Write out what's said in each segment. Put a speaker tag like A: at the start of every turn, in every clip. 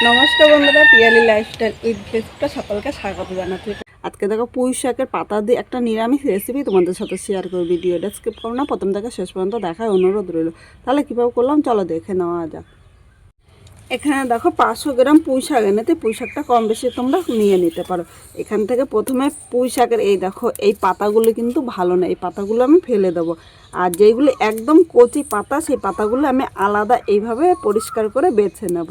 A: নমস্কার বন্ধুরা, Piyali lifestyle with ফেসবুকটা সকলকে স্বাগত জানাচ্ছি। আজকে দেখো পুঁই শাকের পাতা দিয়ে একটা নিরামিষ রেসিপি তোমাদের সাথে শেয়ার করে ভিডিওটা স্কিপ করো না, প্রথম থেকে শেষ পর্যন্ত দেখার অনুরোধ রইল। তাহলে কীভাবে করলাম চলো দেখে নেওয়া যাক। এখানে দেখো 500 গ্রাম পুঁই শাক এনেতে, পুঁই শাকটা কম বেশি তোমরা নিয়ে নিতে পারো। এখান থেকে প্রথমে পুঁই শাকের এই দেখো এই পাতাগুলো কিন্তু ভালো না, এই পাতাগুলো আমি ফেলে দেবো। আর যেইগুলো একদম কচি পাতা সেই পাতাগুলো আমি আলাদা এইভাবে পরিষ্কার করে বেছে নেব।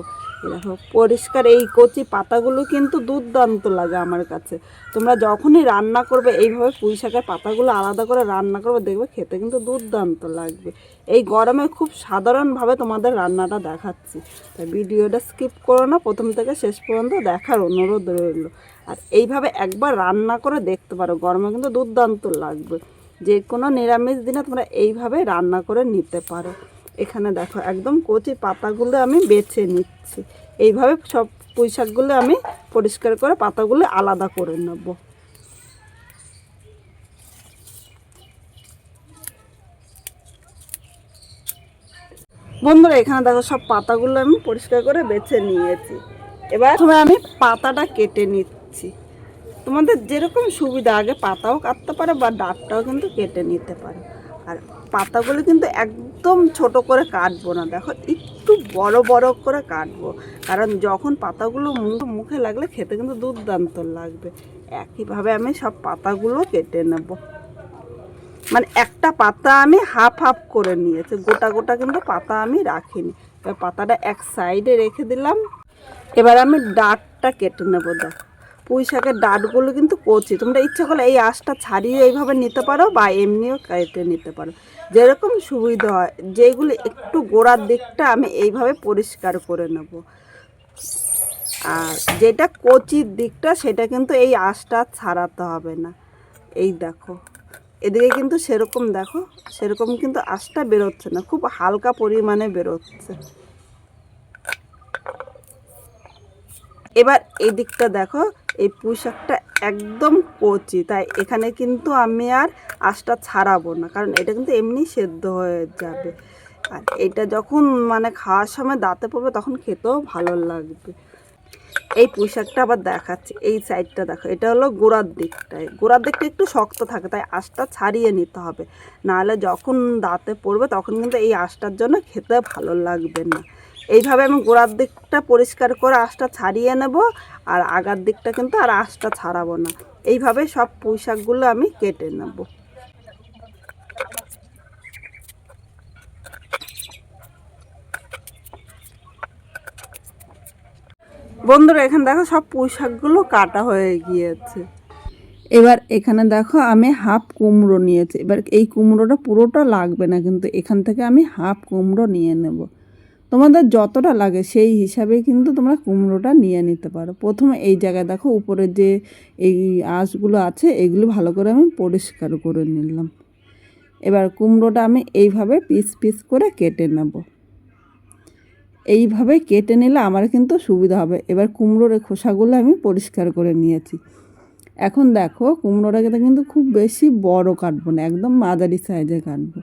A: দেখো পরিষ্কার এই কচি পাতাগুলো কিন্তু দুর্দান্ত লাগে আমার কাছে। তোমরা যখনই রান্না করবে এইভাবে পুঁই শাকের পাতাগুলো আলাদা করে রান্না করবে, দেখবে খেতে কিন্তু দুর্দান্ত লাগবে। এই গরমে খুব সাধারণভাবে তোমাদের রান্নাটা দেখাচ্ছি, তাই ভিডিওটা স্কিপ করো না, প্রথম থেকে শেষ পর্যন্ত দেখার অনুরোধ রইল। আর এইভাবে একবার রান্না করে দেখতে পারো, গরমে কিন্তু দুর্দান্ত লাগবে। যে কোনো নিরামিষ দিনে তোমরা এইভাবে রান্না করে নিতে পারো। এখানে দেখো একদম কচি পাতাগুলো আমি বেছে নিচ্ছি। এইভাবে সব পুঁই শাকগুলো আমি পরিষ্কার করে পাতাগুলো আলাদা করে নেব। বন্ধুরা এখানে দেখো সব পাতাগুলো আমি পরিষ্কার করে বেছে নিয়েছি। এবার প্রথমে আমি পাতাটা কেটে নিচ্ছি। তোমাদের যেরকম সুবিধা, আগে পাতাও কাটতে পারো বা ডাঁটটাও কিন্তু কেটে নিতে পারো। আর পাতাগুলো কিন্তু একদম ছোট করে কাটবো না, দেখো একটু বড় বড় করে কাটবো, কারণ যখন পাতাগুলো মুখে লাগলে খেতে কিন্তু দুর্দান্ত লাগবে। একইভাবে আমি সব পাতাগুলো কেটে নেব। মানে একটা পাতা আমি হাফ হাফ করে নিয়েছি, গোটা গোটা কিন্তু পাতা আমি রাখিনি। এবার পাতাটা এক সাইডে রেখে দিলাম। এবার আমি ডাঁটটা কেটে নেব। দেখো পুঁই শাকের ডাঁটগুলো কিন্তু কচি, তোমরা ইচ্ছা করলে এই আঁশটা ছাড়িয়ে এইভাবে নিতে পারো বা এমনিও কেটে নিতে পারো, যেরকম সুবিধা হয়। যেগুলো একটু গোড়ার দিকটা আমি এইভাবে পরিষ্কার করে নেব। আর যেটা কচির দিকটা সেটা কিন্তু এই আঁশটা ছাড়াতে হবে না। এই দেখো এদিকে কিন্তু সেরকম দেখো সেরকম কিন্তু আঁশটা বেরোচ্ছে না, খুব হালকা পরিমাণে বেরোচ্ছে। এবার এই দিকটা দেখো এই পুঁই শাকটা একদম কচি, তাই এখানে কিন্তু আমি আর আঁশটা ছাড়াবো না, কারণ এটা কিন্তু এমনি সেদ্ধ হয়ে যাবে। আর এটা যখন মানে খাওয়ার সময় দাঁতে পড়বে তখন খেতেও ভালো লাগবে। এই পুঁই শাকটা আবার দেখাচ্ছি, এই সাইডটা দেখো, এটা হলো গোড়ার দিকটায়, গোড়ার দিকটা একটু শক্ত থাকে, তাই আঁশটা ছাড়িয়ে নিতে হবে, নাহলে যখন দাঁতে পড়বে তখন কিন্তু এই আঁশটার জন্য খেতে ভালো লাগবে না। এইভাবে আমি গোড়ার দিকটা পরিষ্কার করে আঁশটা ছাড়িয়ে নেব, আর আগার দিকটা কিন্তু আর আঁশটা ছাড়াবো না। এইভাবে সব পুঁই শাকগুলো আমি কেটে নেব। বন্ধুরা এখানে দেখো সব পুঁই শাকগুলো কাটা হয়ে গিয়েছে। এবার এখানে দেখো আমি হাফ কুমড়ো নিয়েছি। এবার এই কুমড়োটা পুরোটা লাগবে না, কিন্তু এখান থেকে আমি হাফ কুমড়ো নিয়ে নেব। তোমাদের যতটা লাগে সেই হিসাবে কিন্তু তোমরা কুমড়োটা নিয়ে নিতে পারো। প্রথমে এই জায়গায় দেখো উপরে যে এই আঁশগুলো আছে এগুলো ভালো করে আমি পরিষ্কার করে নিলাম। এবার কুমড়োটা আমি এইভাবে পিস পিস করে কেটে নেব। এইভাবে কেটে নিলে আমার কিন্তু সুবিধা হবে। এবার কুমড়োর খোসাগুলো আমি পরিষ্কার করে নিয়েছি। এখন দেখো কুমড়োটাকে কিন্তু খুব বেশি বড় কাটবো না, একদম মাঝারি সাইজে কাটবো,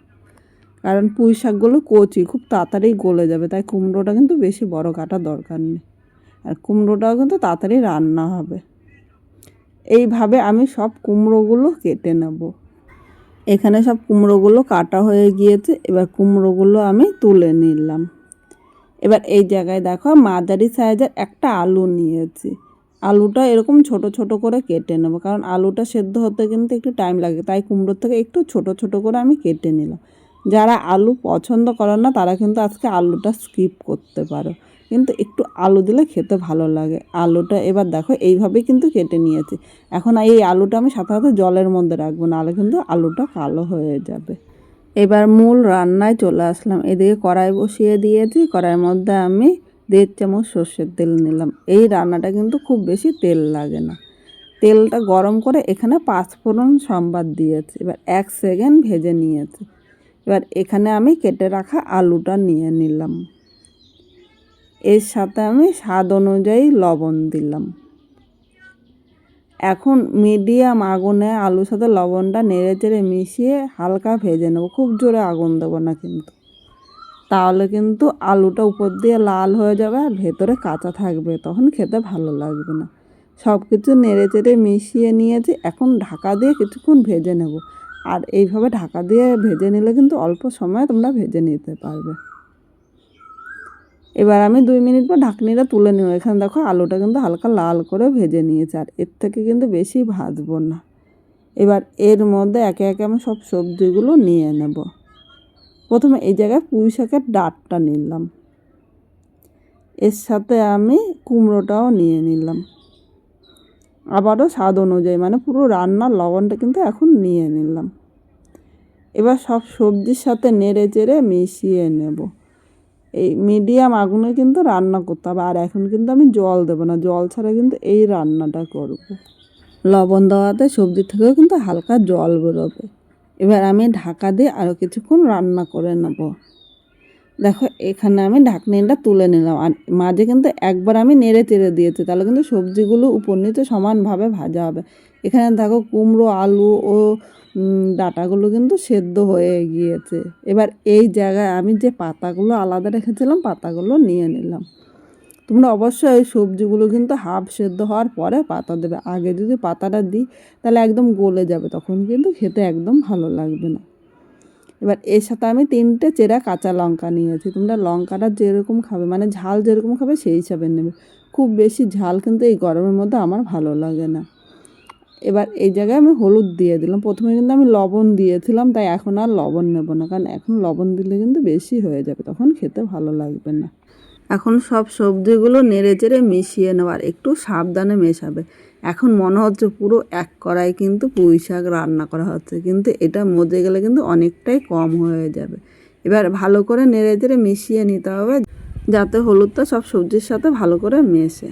A: কারণ পুঁই শাকগুলো কচি খুব তাড়াতাড়ি গলে যাবে, তাই কুমড়োটা কিন্তু বেশি বড় কাটার দরকার নেই। আর কুমড়োটাও কিন্তু তাড়াতাড়ি রান্না হবে। এইভাবে আমি সব কুমড়োগুলো কেটে নেব। এখানে সব কুমড়োগুলো কাটা হয়ে গিয়েছে। এবার কুমড়োগুলো আমি তুলে নিলাম। এবার এই জায়গায় দেখো মাঝারি সাইজের একটা আলু নিয়েছি। আলুটা এরকম ছোট ছোট করে কেটে নেব, কারণ আলুটা সেদ্ধ হতে কিন্তু একটু টাইম লাগে, তাই কুমড়োর থেকে একটু ছোট ছোট করে আমি কেটে নিলাম। যারা আলু পছন্দ করে না তারা কিন্তু আজকে আলুটা স্কিপ করতে পারো, কিন্তু একটু আলু দিলে খেতে ভালো লাগে। আলুটা এবার দেখো এইভাবেই কিন্তু কেটে নিয়েছি। এখন এই আলুটা আমি সাথে সাথে জলের মধ্যে রাখবো, নাহলে কিন্তু আলুটা কালো হয়ে যাবে। এবার মূল রান্নায় চলে আসলাম। এদিকে কড়াই বসিয়ে দিয়েছি, কড়াইয়ের মধ্যে আমি 1.5 চামচ সর্ষের তেল নিলাম। এই রান্নাটা কিন্তু খুব বেশি তেল লাগে না। তেলটা গরম করে এখানে 5 ফোড়ন সম্বাদ দিয়েছি। এবার 1 সেকেন্ড ভেজে নিয়েছি। এবার এখানে আমি কেটে রাখা আলুটা নিয়ে নিলাম। এর সাথে আমি স্বাদ অনুযায়ী লবণ দিলাম। এখন মিডিয়াম আগুনে আলুর সাথে লবণটা নেড়ে চেড়ে মিশিয়ে হালকা ভেজে নেব, খুব জোরে আগুন দেবো না কিন্তু। তাহলে কিন্তু আলুটা উপর দিয়ে লাল হয়ে যাবে আর ভেতরে কাঁচা থাকবে, তখন খেতে ভালো লাগবে না। সব কিছু নেড়ে চেড়ে মিশিয়ে নিয়েছি, এখন ঢাকা দিয়ে কিছুক্ষণ ভেজে নেব। আর এইভাবে ঢাকা দিয়ে ভেজে নিলে কিন্তু অল্প সময়ে তোমরা ভেজে নিতে পারবে। এবার আমি 2 মিনিট পর ঢাকনিটা তুলে নেব। এখানে দেখো আলুটা কিন্তু হালকা লাল করে ভেজে নিয়েছি, আর এর থেকে কিন্তু বেশি ভাজবো না। এবার এর মধ্যে একে একে আমি সব সবজিগুলো নিয়ে নেব। প্রথমে এই জায়গায় পুঁই শাকের ডাঁটটা নিলাম, এর সাথে আমি কুমড়োটাও নিয়ে নিলাম, আবারও স্বাদ অনুযায়ী মানে পুরো রান্নার লবণটা কিন্তু এখন নিয়ে নিলাম। এবার সব সবজির সাথে নেড়ে চেড়ে মিশিয়ে নেব। এই মিডিয়াম আগুনে কিন্তু রান্না করতে হবে। আর এখন কিন্তু আমি জল দেবো না, জল ছাড়া কিন্তু এই রান্নাটা করব। লবণ দেওয়াতে সবজি থেকেও কিন্তু হালকা জল বেরোবে। এবার আমি ঢাকা দিয়ে আরও কিছুক্ষণ রান্না করে নেব। দেখো এখানে আমি ঢাকনিটা তুলে নিলাম, আর মাঝে কিন্তু একবার আমি নেড়ে চেড়ে দিয়েছি, তাহলে কিন্তু সবজিগুলো উপর নিচে সমানভাবে ভাজা হবে। এখানে দেখো কুমড়ো, আলু ও ডাঁটাগুলো কিন্তু সেদ্ধ হয়ে গিয়েছে। এবার এই জায়গায় আমি যে পাতাগুলো আলাদা রেখেছিলাম পাতাগুলো নিয়ে নিলাম। তোমরা অবশ্যই এই সবজিগুলো কিন্তু হাফ সেদ্ধ হওয়ার পরে পাতা দেবে। আগে যদি পাতাটা দিই তাহলে একদম গলে যাবে, তখন কিন্তু খেতে একদম ভালো লাগবে না। এবার এর সাথে আমি 3টে চেরা কাঁচা লঙ্কা নিয়েছি। তোমরা লঙ্কাটা যেরকম খাবে মানে ঝাল যেরকম খাবে সেই হিসাবে নেবে। খুব বেশি ঝাল কিন্তু এই গরমের মধ্যে আমার ভালো লাগে না। এবার এই জায়গায় আমি হলুদ দিয়ে দিলাম। প্রথমে কিন্তু আমি লবণ দিয়েছিলাম, তাই এখন আর লবণ নেব না, কারণ এখন লবণ দিলে কিন্তু বেশি হয়ে যাবে, তখন খেতে ভালো লাগবে না। এখন সব সবজিগুলো নেড়ে চেড়ে মিশিয়ে নেওয়ার, একটু সাবধানে মেশাবে। এখন মনে হচ্ছে পুরো এক কড়াই কিন্তু পুঁই শাক রান্না করা হচ্ছে, কিন্তু এটা মজে গেলে কিন্তু অনেকটাই কম হয়ে যাবে। এবার ভালো করে নেড়ে চেড়ে মিশিয়ে নিতে হবে, যাতে হলুদটা সব সবজির সাথে ভালো করে মেশে।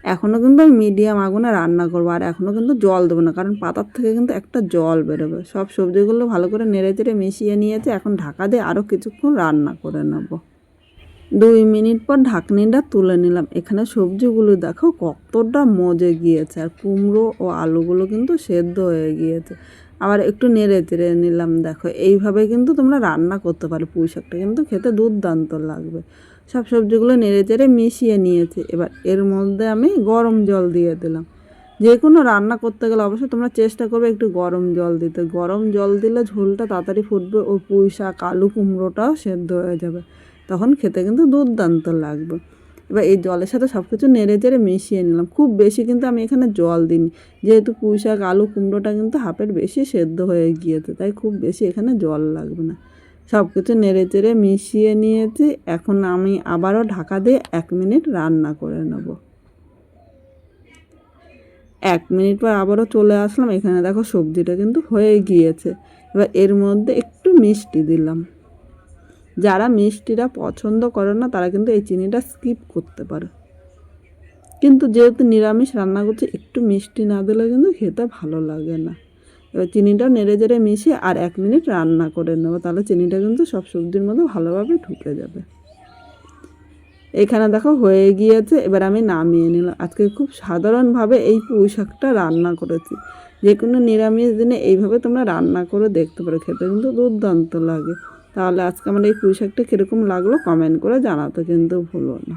A: এখনও কিন্তু আমি মিডিয়াম আগুনে রান্না করবো, আর এখনও কিন্তু জল দেবো না, কারণ পাতার থেকে কিন্তু একটা জল বেরোবে। সব সবজিগুলো ভালো করে নেড়ে চেড়ে মিশিয়ে নিয়েছে, এখন ঢাকা দিয়ে আরও কিছুক্ষণ রান্না করে নেব। 2 মিনিট পর ঢাকনিটা তুলে নিলাম। এখানে সবজিগুলো দেখো কতটা মজে গিয়েছে, আর কুমড়ো ও আলুগুলো কিন্তু সেদ্ধ হয়ে গিয়েছে। আবার একটু নেড়ে চেড়ে নিলাম। দেখো এইভাবে কিন্তু তোমরা রান্না করতে পারো, পুঁই শাকটা কিন্তু খেতে দুর্দান্ত লাগবে। সব সবজিগুলো নেড়ে চেড়ে মিশিয়ে নিয়েছি। এবার এর মধ্যে আমি গরম জল দিয়ে দিলাম। যে কোনো রান্না করতে গেলে অবশ্যই তোমরা চেষ্টা করবে একটু গরম জল দিতে। গরম জল দিলে ঝোলটা তাড়াতাড়ি ফুটবে, ও পুঁই শাক, আলু, কুমড়োটাও সেদ্ধ হয়ে যাবে, তখন খেতে কিন্তু দুর্দান্ত লাগবে। এবার এই জলের সাথে সব কিছু নেড়ে চেড়ে মিশিয়ে নিলাম। খুব বেশি কিন্তু আমি এখানে জল দিইনি, যেহেতু পুঁই শাক, আলু, কুমড়োটা কিন্তু হাফের বেশি সেদ্ধ হয়ে গিয়েছে, তাই খুব বেশি এখানে জল লাগবে না। সব কিছু নেড়ে চেড়ে মিশিয়ে নিয়েছি। এখন আমি আবারও ঢাকা দিয়ে 1 মিনিট রান্না করে নেব। 1 মিনিট পর আবারও চলে আসলাম। এখানে দেখো সবজিটা কিন্তু হয়ে গিয়েছে। এবার এর মধ্যে একটু মিষ্টি দিলাম। যারা মিষ্টিটা পছন্দ করে না তারা কিন্তু এই চিনিটা স্কিপ করতে পারে, কিন্তু যেহেতু নিরামিষ রান্না করছি একটু মিষ্টি না দিলে কিন্তু খেতে ভালো লাগে না। এবার চিনিটাও নেড়ে চেড়ে মিশিয়ে আর 1 মিনিট রান্না করে নেব, তাহলে চিনিটা কিন্তু সব সবজির মধ্যে ভালোভাবে ঢুকে যাবে। এখানে দেখো হয়ে গিয়েছে। এবার আমি নামিয়ে নিলাম। আজকে খুব সাধারণভাবে এই পুঁই শাকটা রান্না করেছি। যে কোনো নিরামিষ দিনে এইভাবে তোমরা রান্না করে দেখতে পারো, খেতে কিন্তু দুর্দান্ত লাগে। তাহলে আজকে আমার এই পুঁই শাকটা কীরকম লাগলো কমেন্ট করে জানাতে কিন্তু ভুলো না।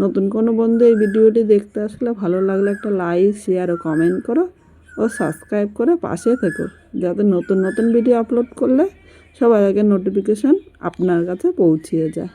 A: নতুন কোনো বন্ধু এই ভিডিওটি দেখতে আসলে ভালো লাগলে একটা লাইক, শেয়ার ও কমেন্ট করো, ও সাবস্ক্রাইব করে পাশে থেকো, যাতে নতুন নতুন ভিডিও আপলোড করলে সবার আগে নোটিফিকেশান আপনার কাছে পৌঁছিয়ে যায়।